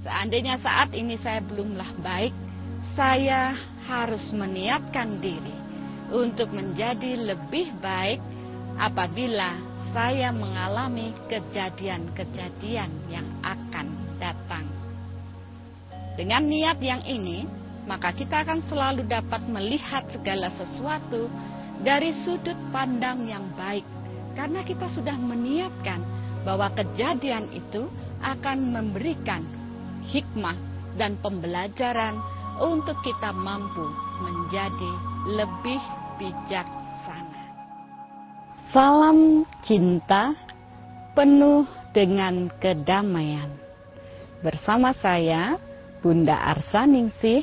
Seandainya saat ini saya belumlah baik, saya harus meniatkan diri untuk menjadi lebih baik apabila saya mengalami kejadian-kejadian yang akan datang. Dengan niat yang ini, maka kita akan selalu dapat melihat segala sesuatu dari sudut pandang yang baik, karena kita sudah meniatkan bahwa kejadian itu akan memberikan hikmah dan pembelajaran untuk kita mampu menjadi lebih bijaksana. Salam cinta penuh dengan kedamaian. Bersama saya, Bunda Arsaningsih,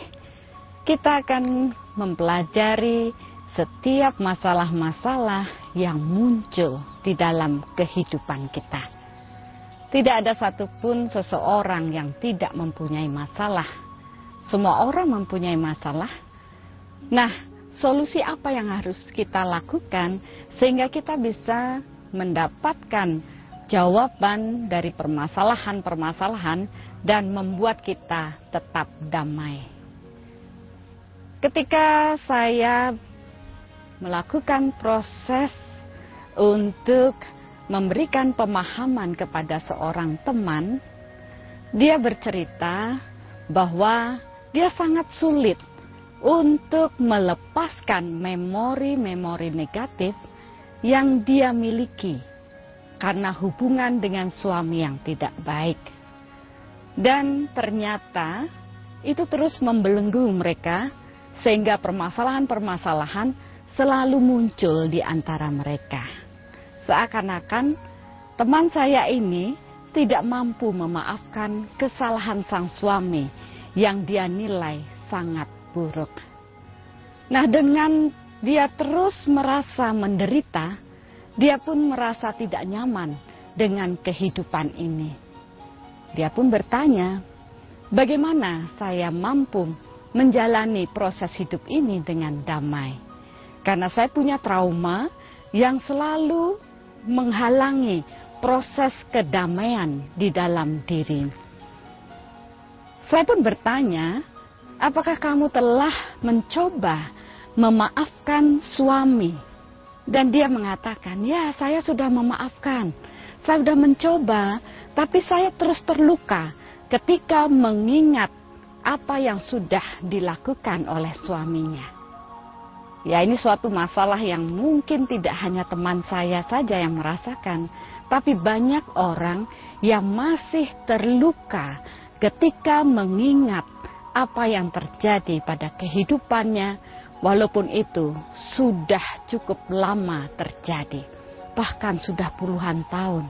kita akan mempelajari setiap masalah-masalah yang muncul di dalam kehidupan kita. Tidak ada satupun seseorang yang tidak mempunyai masalah. Semua orang mempunyai masalah. Nah, solusi apa yang harus kita lakukan sehingga kita bisa mendapatkan jawaban dari permasalahan-permasalahan dan membuat kita tetap damai. Ketika saya melakukan proses untuk memberikan pemahaman kepada seorang teman, dia bercerita bahwa dia sangat sulit untuk melepaskan memori-memori negatif yang dia miliki karena hubungan dengan suami yang tidak baik. Dan ternyata itu terus membelenggu mereka sehingga permasalahan-permasalahan selalu muncul di antara mereka. Seakan-akan teman saya ini tidak mampu memaafkan kesalahan sang suami yang dia nilai sangat buruk. Nah, dengan dia terus merasa menderita, dia pun merasa tidak nyaman dengan kehidupan ini. Dia pun bertanya, bagaimana saya mampu menjalani proses hidup ini dengan damai? Karena saya punya trauma yang selalu menghalangi proses kedamaian di dalam diri. Saya pun bertanya, apakah kamu telah mencoba memaafkan suami? Dan dia mengatakan, ya, saya sudah memaafkan. Saya sudah mencoba, tapi saya terus terluka ketika mengingat apa yang sudah dilakukan oleh suaminya. Ya, ini suatu masalah yang mungkin tidak hanya teman saya saja yang merasakan, tapi banyak orang yang masih terluka ketika mengingat apa yang terjadi pada kehidupannya, walaupun itu sudah cukup lama terjadi, bahkan sudah puluhan tahun.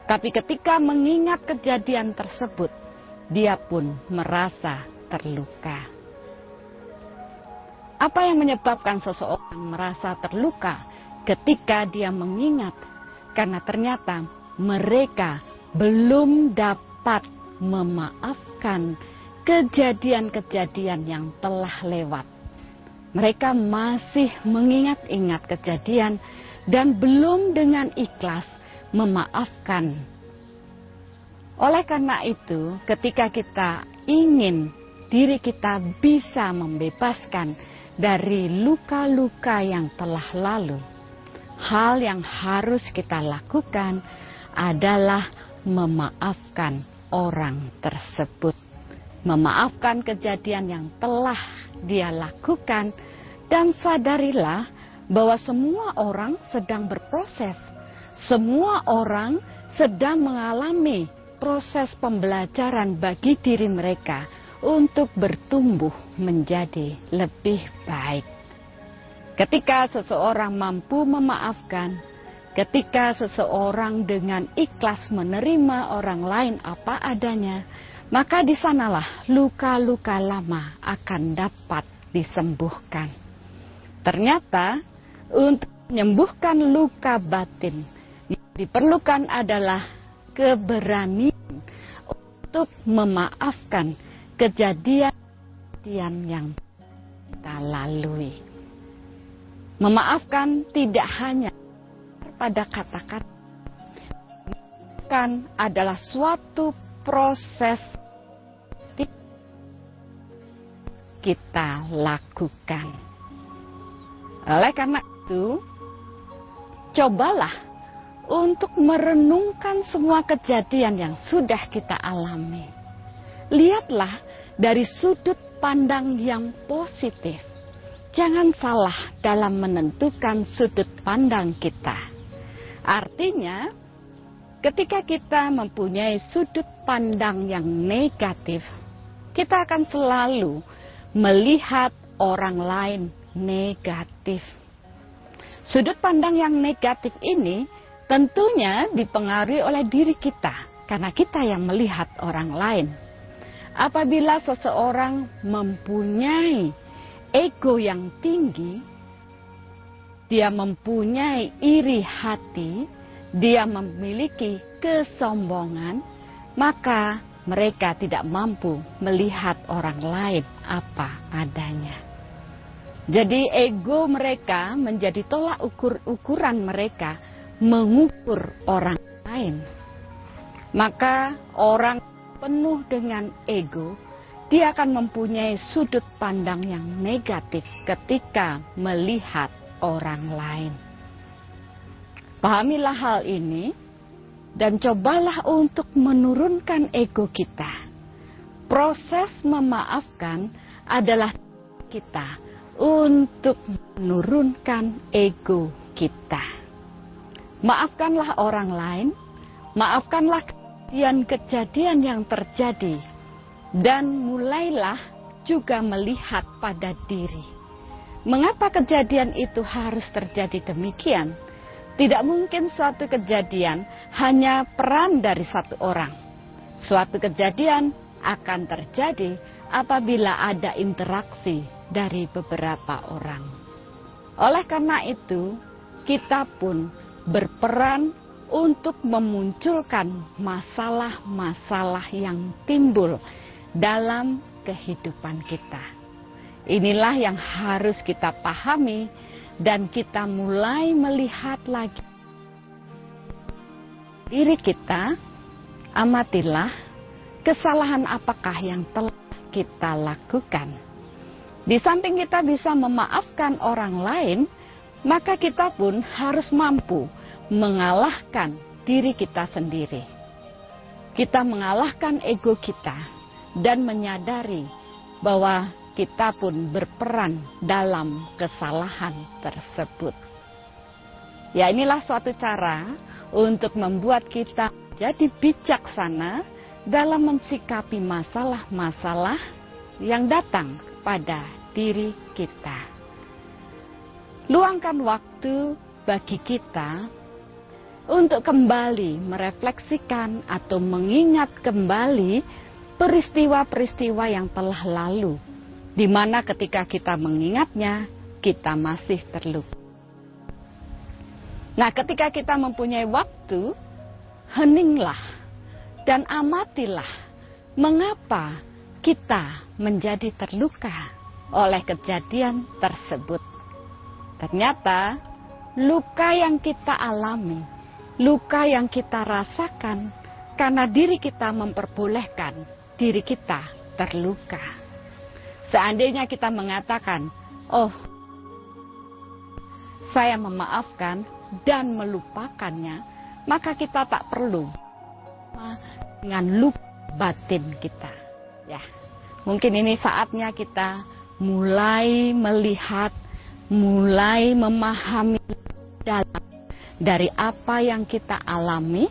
Tapi ketika mengingat kejadian tersebut, dia pun merasa terluka. Apa yang menyebabkan seseorang merasa terluka ketika dia mengingat? Karena ternyata mereka belum dapat memaafkan kejadian-kejadian yang telah lewat. Mereka masih mengingat-ingat kejadian dan belum dengan ikhlas memaafkan. Oleh karena itu, ketika kita ingin diri kita bisa membebaskan dari luka-luka yang telah lalu, hal yang harus kita lakukan adalah memaafkan orang tersebut. Memaafkan kejadian yang telah dia lakukan, dan sadarilah bahwa semua orang sedang berproses. Semua orang sedang mengalami proses pembelajaran bagi diri mereka untuk bertumbuh menjadi lebih baik. Ketika seseorang mampu memaafkan, ketika seseorang dengan ikhlas menerima orang lain apa adanya, maka di sanalah luka-luka lama akan dapat disembuhkan. Ternyata untuk menyembuhkan luka batin, yang diperlukan adalah keberanian untuk memaafkan kejadian yang kita lalui. Memaafkan tidak hanya pada kata-kata, kan adalah suatu proses kita lakukan. Oleh karena itu, cobalah untuk merenungkan semua kejadian yang sudah kita alami. Lihatlah dari sudut pandang yang positif. Jangan salah dalam menentukan sudut pandang kita. Artinya, ketika kita mempunyai sudut pandang yang negatif, kita akan selalu melihat orang lain negatif. Sudut pandang yang negatif ini tentunya dipengaruhi oleh diri kita, karena kita yang melihat orang lain. Apabila seseorang mempunyai ego yang tinggi, dia mempunyai iri hati, dia memiliki kesombongan, maka mereka tidak mampu melihat orang lain apa adanya. Jadi ego mereka menjadi tolak ukuran mereka mengukur orang lain. Maka orang penuh dengan ego, dia akan mempunyai sudut pandang yang negatif ketika melihat orang lain. Pahamilah hal ini dan cobalah untuk menurunkan ego kita. Proses memaafkan adalah kita untuk menurunkan ego kita. Maafkanlah orang lain, maafkanlah kejadian yang terjadi, dan mulailah juga melihat pada diri. Mengapa kejadian itu harus terjadi demikian? Tidak mungkin suatu kejadian hanya peran dari satu orang. Suatu kejadian akan terjadi apabila ada interaksi dari beberapa orang. Oleh karena itu, kita pun berperan untuk memunculkan masalah-masalah yang timbul dalam kehidupan kita. Inilah yang harus kita pahami dan kita mulai melihat lagi diri kita. Amatilah kesalahan apakah yang telah kita lakukan. Di samping kita bisa memaafkan orang lain, maka kita pun harus mampu mengalahkan diri kita sendiri. Kita mengalahkan ego kita dan menyadari bahwa kita pun berperan dalam kesalahan tersebut. Ya, inilah suatu cara untuk membuat kita jadi bijaksana dalam mensikapi masalah-masalah yang datang pada diri kita. Luangkan waktu bagi kita untuk kembali merefleksikan atau mengingat kembali peristiwa-peristiwa yang telah lalu, di mana ketika kita mengingatnya, kita masih terluka. Nah, ketika kita mempunyai waktu, heninglah dan amatilah mengapa kita menjadi terluka oleh kejadian tersebut. Ternyata luka yang kita alami, luka yang kita rasakan karena diri kita memperbolehkan diri kita terluka. Seandainya kita mengatakan, oh, saya memaafkan dan melupakannya, maka kita tak perlu dengan luka batin kita. Ya, mungkin ini saatnya kita mulai melihat, mulai memahami dalam dari apa yang kita alami,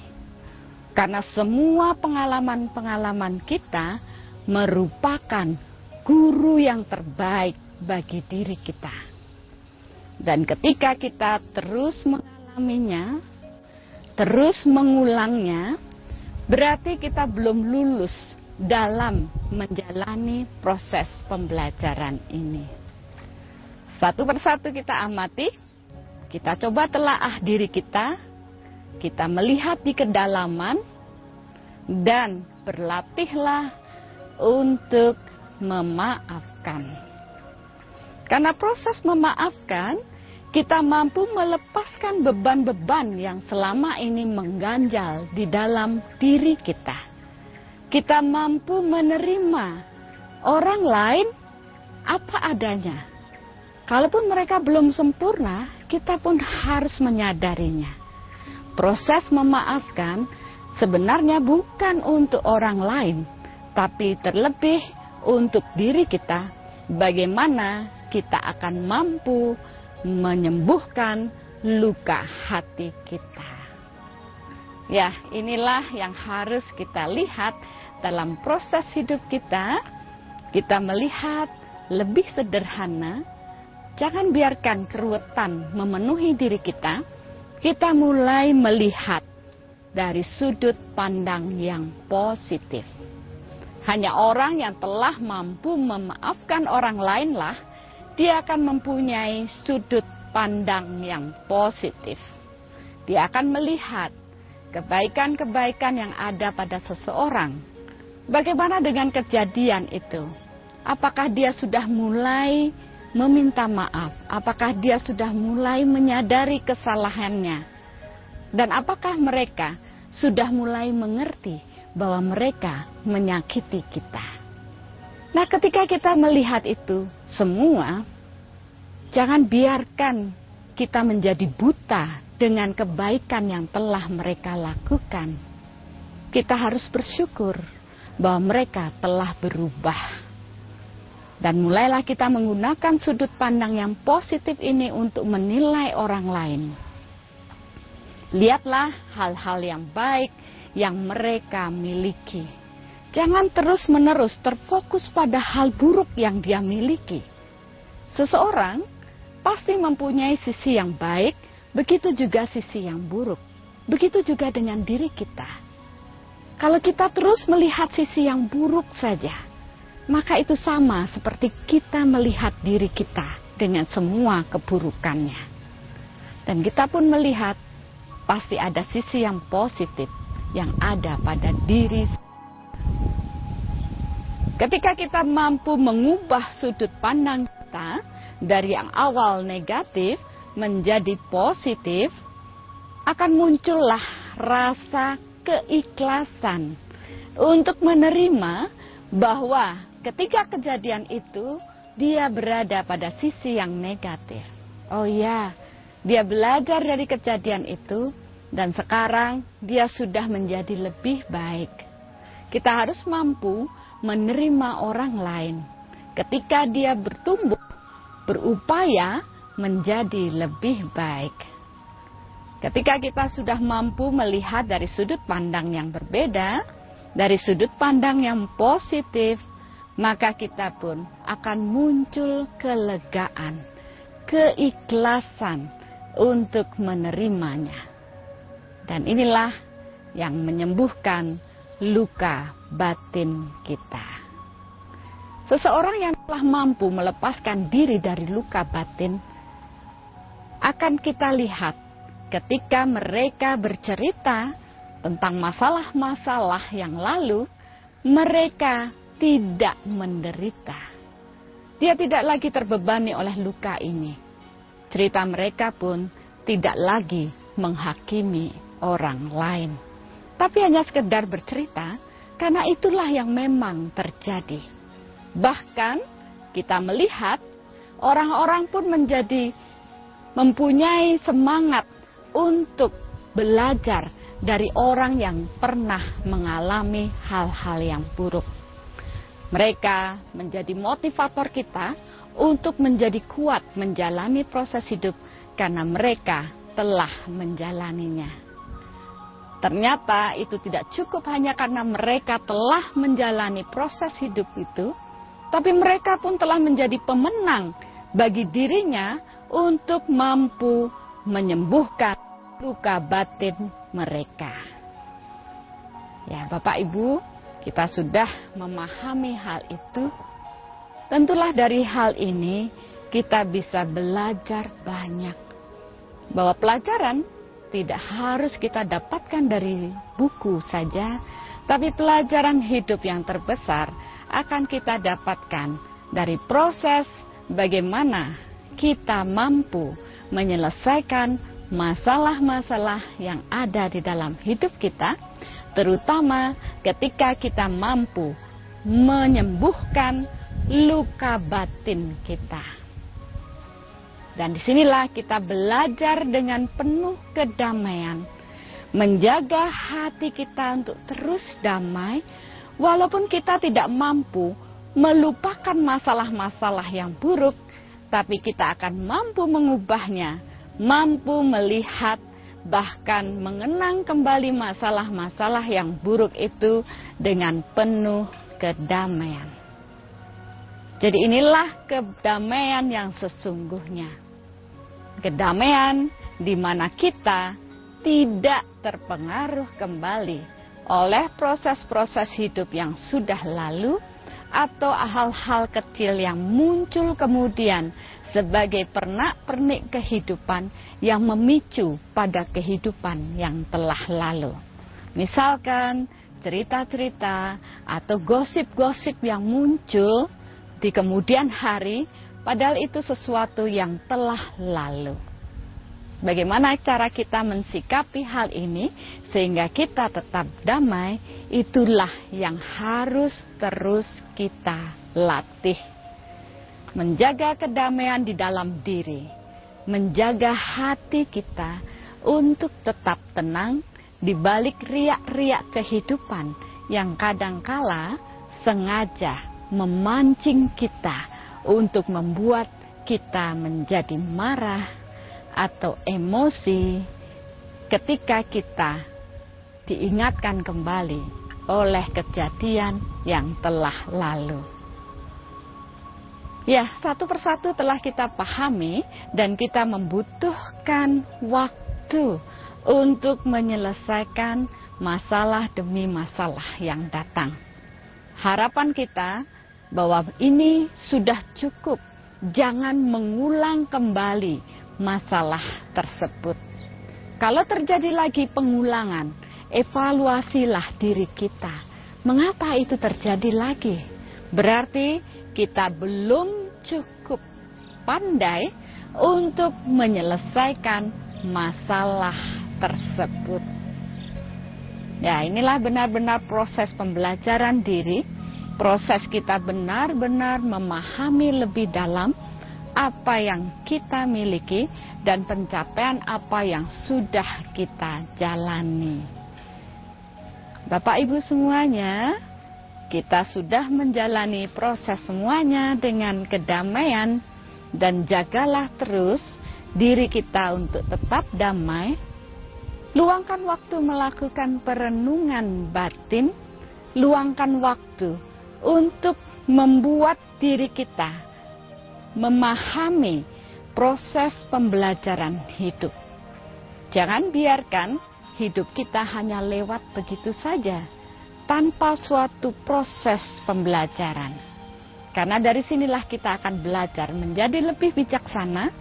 karena semua pengalaman-pengalaman kita merupakan guru yang terbaik bagi diri kita. Dan ketika kita terus mengalaminya, terus mengulangnya, berarti kita belum lulus dalam menjalani proses pembelajaran ini. Satu persatu kita amati, kita coba telaah diri kita melihat di kedalaman, dan berlatihlah untuk memaafkan. Karena proses memaafkan, kita mampu melepaskan beban-beban yang selama ini mengganjal di dalam diri kita. Kita mampu menerima orang lain apa adanya. Kalaupun mereka belum sempurna, kita pun harus menyadarinya. Proses memaafkan sebenarnya bukan untuk orang lain, tapi terlebih untuk diri kita. Bagaimana kita akan mampu menyembuhkan luka hati kita. Ya, inilah yang harus kita lihat dalam proses hidup kita. Kita melihat lebih sederhana. Jangan biarkan keruwetan memenuhi diri kita. Kita mulai melihat dari sudut pandang yang positif. Hanya orang yang telah mampu memaafkan orang lainlah, dia akan mempunyai sudut pandang yang positif. Dia akan melihat kebaikan-kebaikan yang ada pada seseorang. Bagaimana dengan kejadian itu? Apakah dia sudah mulai meminta maaf? Apakah dia sudah mulai menyadari kesalahannya? Dan apakah mereka sudah mulai mengerti bahwa mereka menyakiti kita? Nah, ketika kita melihat itu semua, jangan biarkan kita menjadi buta dengan kebaikan yang telah mereka lakukan. Kita harus bersyukur bahwa mereka telah berubah. Dan mulailah kita menggunakan sudut pandang yang positif ini untuk menilai orang lain. Lihatlah hal-hal yang baik yang mereka miliki. Jangan terus-menerus terfokus pada hal buruk yang dia miliki. Seseorang pasti mempunyai sisi yang baik, begitu juga sisi yang buruk. Begitu juga dengan diri kita. Kalau kita terus melihat sisi yang buruk saja, maka itu sama seperti kita melihat diri kita dengan semua keburukannya. Dan kita pun melihat pasti ada sisi yang positif yang ada pada diri. Ketika kita mampu mengubah sudut pandang kita dari yang awal negatif menjadi positif, akan muncullah rasa keikhlasan untuk menerima bahwa ketika kejadian itu dia berada pada sisi yang negatif. Oh ya, dia belajar dari kejadian itu dan sekarang dia sudah menjadi lebih baik. Kita harus mampu menerima orang lain ketika dia bertumbuh, berupaya menjadi lebih baik. Ketika kita sudah mampu melihat dari sudut pandang yang berbeda, dari sudut pandang yang positif, maka kita pun akan muncul kelegaan, keikhlasan untuk menerimanya. Dan inilah yang menyembuhkan luka batin kita. Seseorang yang telah mampu melepaskan diri dari luka batin, akan kita lihat ketika mereka bercerita tentang masalah-masalah yang lalu, mereka tidak menderita. Dia tidak lagi terbebani oleh luka ini. Cerita mereka pun tidak lagi menghakimi orang lain. Tapi hanya sekedar bercerita, karena itulah yang memang terjadi. Bahkan kita melihat orang-orang pun mempunyai semangat untuk belajar dari orang yang pernah mengalami hal-hal yang buruk. Mereka menjadi motivator kita untuk menjadi kuat menjalani proses hidup karena mereka telah menjalaninya. Ternyata itu tidak cukup hanya karena mereka telah menjalani proses hidup itu, tapi mereka pun telah menjadi pemenang bagi dirinya untuk mampu menyembuhkan luka batin mereka. Ya, Bapak Ibu, kita sudah memahami hal itu. Tentulah dari hal ini kita bisa belajar banyak. Bahwa pelajaran tidak harus kita dapatkan dari buku saja, tapi pelajaran hidup yang terbesar akan kita dapatkan dari proses bagaimana kita mampu menyelesaikan masalah-masalah yang ada di dalam hidup kita, terutama ketika kita mampu menyembuhkan luka batin kita. Dan disinilah kita belajar dengan penuh kedamaian, menjaga hati kita untuk terus damai, walaupun kita tidak mampu melupakan masalah-masalah yang buruk, tapi kita akan mampu mengubahnya, mampu melihat, bahkan mengenang kembali masalah-masalah yang buruk itu dengan penuh kedamaian. Jadi inilah kedamaian yang sesungguhnya. Kedamaian di mana kita tidak terpengaruh kembali oleh proses-proses hidup yang sudah lalu atau hal-hal kecil yang muncul kemudian sebagai pernak-pernik kehidupan yang memicu pada kehidupan yang telah lalu. Misalkan cerita-cerita atau gosip-gosip yang muncul di kemudian hari, padahal itu sesuatu yang telah lalu. Bagaimana cara kita mensikapi hal ini sehingga kita tetap damai, itulah yang harus terus kita latih. Menjaga kedamaian di dalam diri, menjaga hati kita untuk tetap tenang di balik riak-riak kehidupan yang kadangkala sengaja memancing kita untuk membuat kita menjadi marah atau emosi ketika kita diingatkan kembali oleh kejadian yang telah lalu. Ya, satu persatu telah kita pahami dan kita membutuhkan waktu untuk menyelesaikan masalah demi masalah yang datang. Harapan kita bahwa ini sudah cukup, jangan mengulang kembali masalah tersebut. Kalau terjadi lagi pengulangan, evaluasilah diri kita. Mengapa itu terjadi lagi? Berarti kita belum cukup pandai untuk menyelesaikan masalah tersebut. Ya, inilah benar-benar proses pembelajaran diri, proses kita benar-benar memahami lebih dalam apa yang kita miliki dan pencapaian apa yang sudah kita jalani. Bapak Ibu semuanya, kita sudah menjalani proses semuanya dengan kedamaian dan jagalah terus diri kita untuk tetap damai. Luangkan waktu melakukan perenungan batin, luangkan waktu untuk membuat diri kita memahami proses pembelajaran hidup. Jangan biarkan hidup kita hanya lewat begitu saja, tanpa suatu proses pembelajaran. Karena dari sinilah kita akan belajar menjadi lebih bijaksana,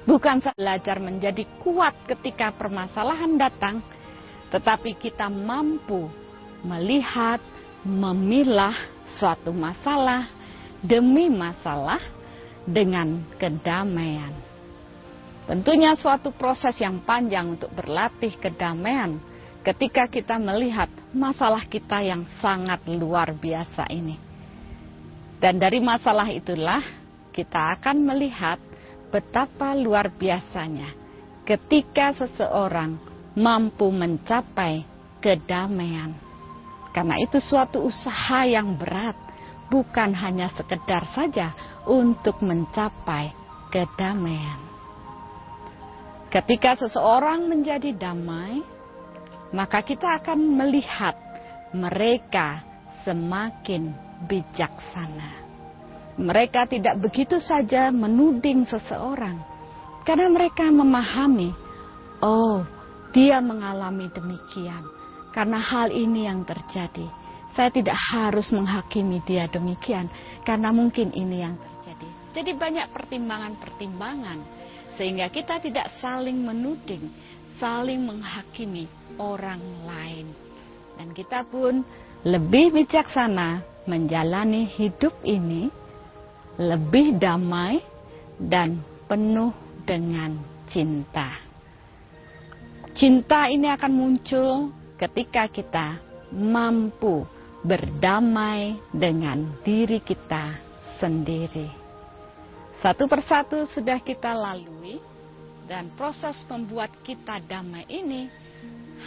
bukan belajar menjadi kuat ketika permasalahan datang, tetapi kita mampu melihat, memilah suatu masalah demi masalah dengan kedamaian. Tentunya suatu proses yang panjang untuk berlatih kedamaian ketika kita melihat masalah kita yang sangat luar biasa ini. Dan dari masalah itulah kita akan melihat betapa luar biasanya ketika seseorang mampu mencapai kedamaian. Karena itu suatu usaha yang berat, bukan hanya sekedar saja untuk mencapai kedamaian. Ketika seseorang menjadi damai, maka kita akan melihat mereka semakin bijaksana. Mereka tidak begitu saja menuding seseorang, karena mereka memahami, oh, dia mengalami demikian, karena hal ini yang terjadi. Saya tidak harus menghakimi dia demikian, karena mungkin ini yang terjadi. Jadi banyak pertimbangan-pertimbangan, sehingga kita tidak saling menuding, saling menghakimi orang lain. Dan kita pun lebih bijaksana menjalani hidup ini lebih damai dan penuh dengan cinta. Cinta ini akan muncul ketika kita mampu berdamai dengan diri kita sendiri. Satu persatu sudah kita lalui, dan proses membuat kita damai ini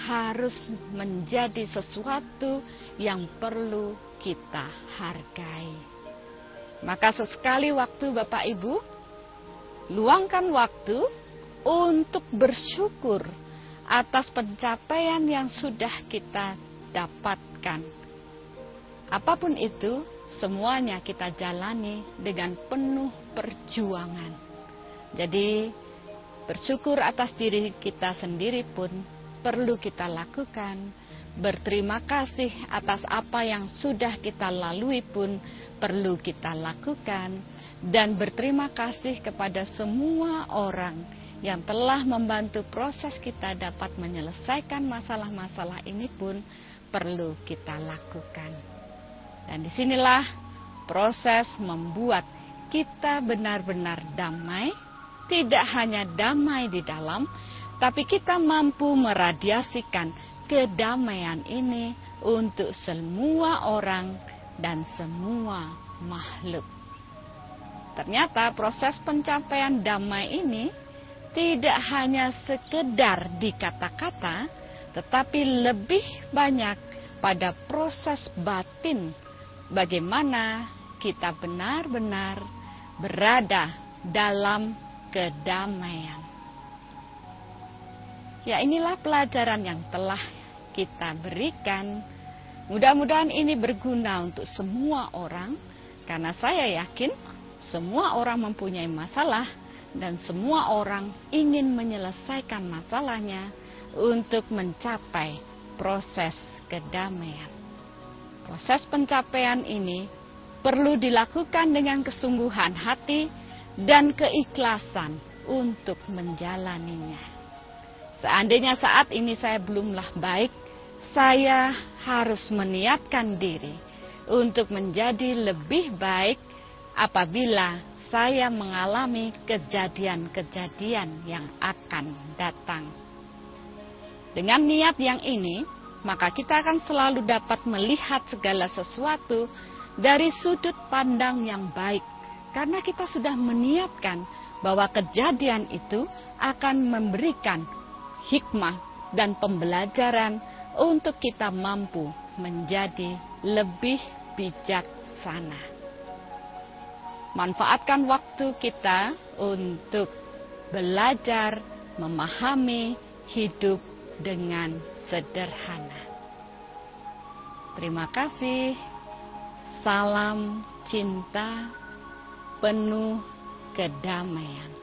harus menjadi sesuatu yang perlu kita hargai. Maka sesekali waktu Bapak Ibu, luangkan waktu untuk bersyukur atas pencapaian yang sudah kita dapatkan. Apapun itu, semuanya kita jalani dengan penuh perjuangan. Jadi, bersyukur atas diri kita sendiri pun perlu kita lakukan. Berterima kasih atas apa yang sudah kita lalui pun perlu kita lakukan. Dan berterima kasih kepada semua orang yang telah membantu proses kita dapat menyelesaikan masalah-masalah ini pun perlu kita lakukan. Dan disinilah proses membuat kita benar-benar damai, tidak hanya damai di dalam, tapi kita mampu meradiasikan kedamaian ini untuk semua orang dan semua makhluk. Ternyata proses pencapaian damai ini tidak hanya sekedar di kata-kata, tetapi lebih banyak pada proses batin, bagaimana kita benar-benar berada dalam kedamaian. Ya, inilah pelajaran yang telah kita berikan. Mudah-mudahan ini berguna untuk semua orang, karena saya yakin semua orang mempunyai masalah dan semua orang ingin menyelesaikan masalahnya untuk mencapai proses kedamaian. Proses pencapaian ini perlu dilakukan dengan kesungguhan hati dan keikhlasan untuk menjalaninya. Seandainya saat ini saya belumlah baik, saya harus meniatkan diri untuk menjadi lebih baik apabila saya mengalami kejadian-kejadian yang akan datang. Dengan niat yang ini, maka kita akan selalu dapat melihat segala sesuatu dari sudut pandang yang baik. Karena kita sudah meniatkan bahwa kejadian itu akan memberikan hikmah dan pembelajaran untuk kita mampu menjadi lebih bijaksana. Manfaatkan waktu kita untuk belajar memahami hidup dengan sederhana. Terima kasih. Salam cinta penuh kedamaian.